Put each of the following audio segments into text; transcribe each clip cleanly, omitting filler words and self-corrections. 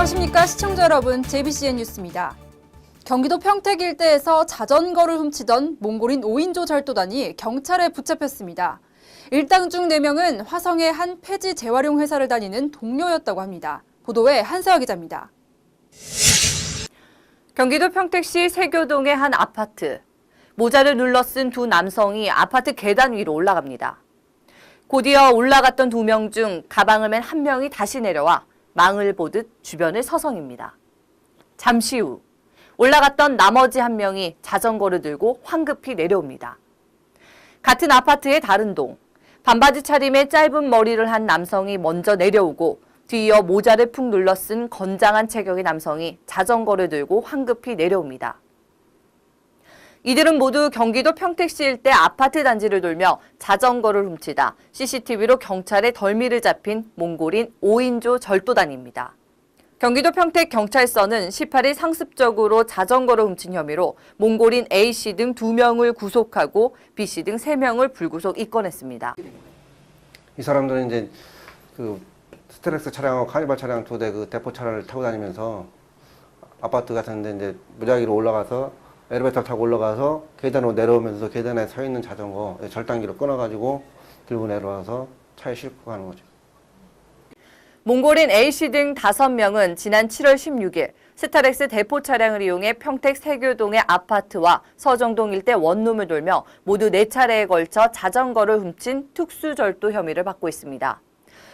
안녕하십니까 시청자 여러분, JBCN 뉴스입니다. 경기도 평택 일대에서 자전거를 훔치던 몽골인 5인조 절도단이 경찰에 붙잡혔습니다. 일당 중 4명은 화성의 한 폐지 재활용 회사를 다니는 동료였다고 합니다. 보도에 한세화 기자입니다. 경기도 평택시 세교동의 한 아파트. 모자를 눌러 쓴 두 남성이 아파트 계단 위로 올라갑니다. 곧이어 올라갔던 2명 중 가방을 맨 한 명이 다시 내려와 망을 보듯 주변을 서성입니다. 잠시 후 올라갔던 나머지 한 명이 자전거를 들고 황급히 내려옵니다. 같은 아파트의 다른 동, 반바지 차림에 짧은 머리를 한 남성이 먼저 내려오고 뒤이어 모자를 푹 눌러 쓴 건장한 체격의 남성이 자전거를 들고 황급히 내려옵니다. 이들은 모두 경기도 평택시 일대 아파트 단지를 돌며 자전거를 훔치다 CCTV로 경찰에 덜미를 잡힌 몽골인 5인조 절도단입니다. 경기도 평택 경찰서는 18일 상습적으로 자전거를 훔친 혐의로 몽골인 A씨 등 2명을 구속하고 B씨 등 3명을 불구속 입건했습니다. 이 사람들은 이제 스트렉스 차량하고 카니발 차량 2대 대포 차량을 타고 다니면서 아파트 같은 데 이제 무작위로 올라가서 엘리베이터 타고 올라가서 계단으로 내려오면서 계단에 서 있는 자전거 절단기로 끊어가지고 들고 내려와서 차에 싣고 가는 거죠. 몽골인 A씨 등 5명은 지난 7월 16일 스타렉스 대포 차량을 이용해 평택 세교동의 아파트와 서정동 일대 원룸을 돌며 모두 4차례에 걸쳐 자전거를 훔친 특수절도 혐의를 받고 있습니다.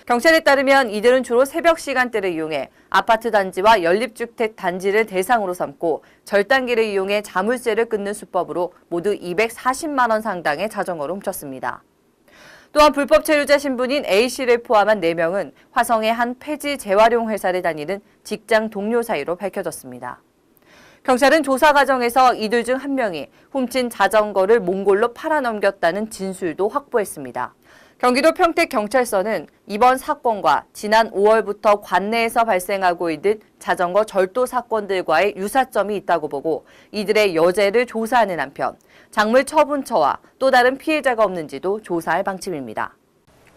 경찰에 따르면 이들은 주로 새벽 시간대를 이용해 아파트 단지와 연립주택 단지를 대상으로 삼고 절단기를 이용해 자물쇠를 끊는 수법으로 모두 240만 원 상당의 자전거를 훔쳤습니다. 또한 불법 체류자 신분인 A씨를 포함한 4명은 화성의 한 폐지 재활용 회사를 다니는 직장 동료 사이로 밝혀졌습니다. 경찰은 조사 과정에서 이들 중 1명이 훔친 자전거를 몽골로 팔아넘겼다는 진술도 확보했습니다. 경기도 평택경찰서는 이번 사건과 지난 5월부터 관내에서 발생하고 있는 자전거 절도 사건들과의 유사점이 있다고 보고 이들의 여죄를 조사하는 한편 작물 처분처와 또 다른 피해자가 없는지도 조사할 방침입니다.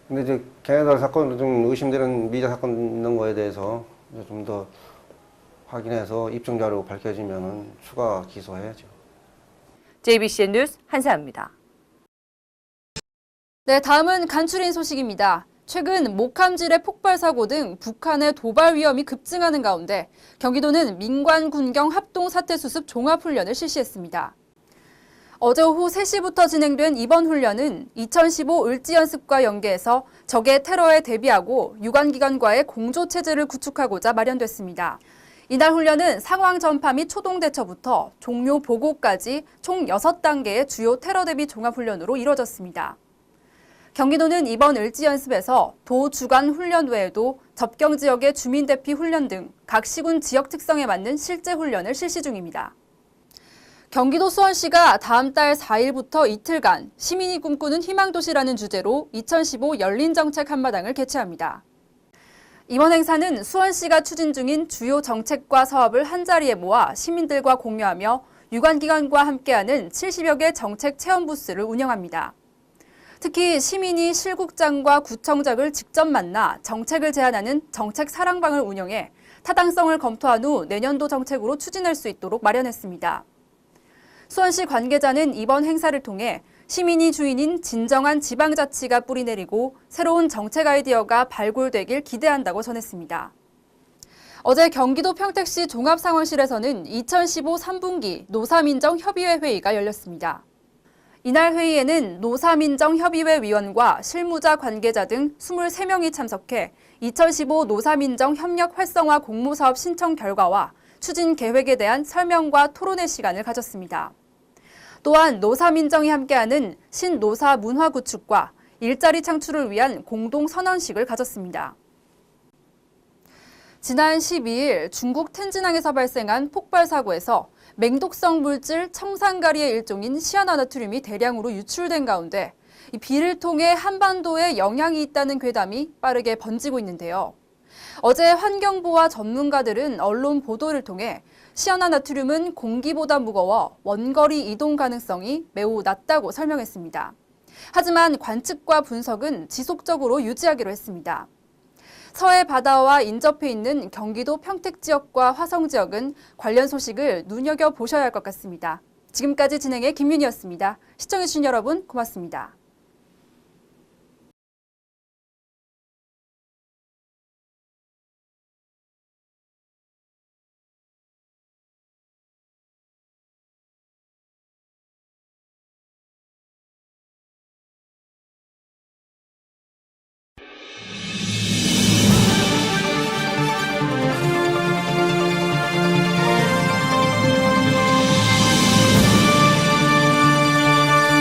근데 이제 걔네들 사건으로 좀 의심되는 미자 사건 있는 거에 대해서 좀 더 확인해서 입증 자료 밝혀지면 추가 기소해야죠. JBCN 뉴스 한세아입니다. 네, 다음은 간추린 소식입니다. 최근 목함질의 폭발 사고 등 북한의 도발 위험이 급증하는 가운데 경기도는 민관 군경 합동 사태 수습 종합 훈련을 실시했습니다. 어제 오후 3시부터 진행된 이번 훈련은 2015 을지 연습과 연계해서 적의 테러에 대비하고 유관기관과의 공조 체제를 구축하고자 마련됐습니다. 이날 훈련은 상황 전파 및 초동 대처부터 종료 보고까지 총 6단계의 주요 테러 대비 종합 훈련으로 이뤄졌습니다. 경기도는 이번 을지 연습에서 도 주간 훈련 외에도 접경 지역의 주민 대피 훈련 등 각 시군 지역 특성에 맞는 실제 훈련을 실시 중입니다. 경기도 수원시가 다음 달 4일부터 이틀간 시민이 꿈꾸는 희망도시라는 주제로 2015 열린정책 한마당을 개최합니다. 이번 행사는 수원시가 추진 중인 주요 정책과 사업을 한자리에 모아 시민들과 공유하며 유관기관과 함께하는 70여 개 정책 체험 부스를 운영합니다. 특히 시민이 실국장과 구청장을 직접 만나 정책을 제안하는 정책 사랑방을 운영해 타당성을 검토한 후 내년도 정책으로 추진할 수 있도록 마련했습니다. 수원시 관계자는 이번 행사를 통해 시민이 주인인 진정한 지방자치가 뿌리내리고 새로운 정책 아이디어가 발굴되길 기대한다고 전했습니다. 어제 경기도 평택시 종합상황실에서는 2015 3분기 노사민정협의회 회의가 열렸습니다. 이날 회의에는 노사민정협의회 위원과 실무자 관계자 등 23명이 참석해 2015 노사민정 협력 활성화 공모사업 신청 결과와 추진 계획에 대한 설명과 토론의 시간을 가졌습니다. 또한 노사민정이 함께하는 신노사 문화 구축과 일자리 창출을 위한 공동 선언식을 가졌습니다. 지난 12일 중국 텐진항에서 발생한 폭발 사고에서 맹독성 물질 청산가리의 일종인 시아나나트륨이 대량으로 유출된 가운데 이 비를 통해 한반도에 영향이 있다는 괴담이 빠르게 번지고 있는데요. 어제 환경부와 전문가들은 언론 보도를 통해 시아나나트륨은 공기보다 무거워 원거리 이동 가능성이 매우 낮다고 설명했습니다. 하지만 관측과 분석은 지속적으로 유지하기로 했습니다. 서해 바다와 인접해 있는 경기도 평택 지역과 화성 지역은 관련 소식을 눈여겨보셔야 할 것 같습니다. 지금까지 진행의 김윤희였습니다. 시청해주신 여러분 고맙습니다.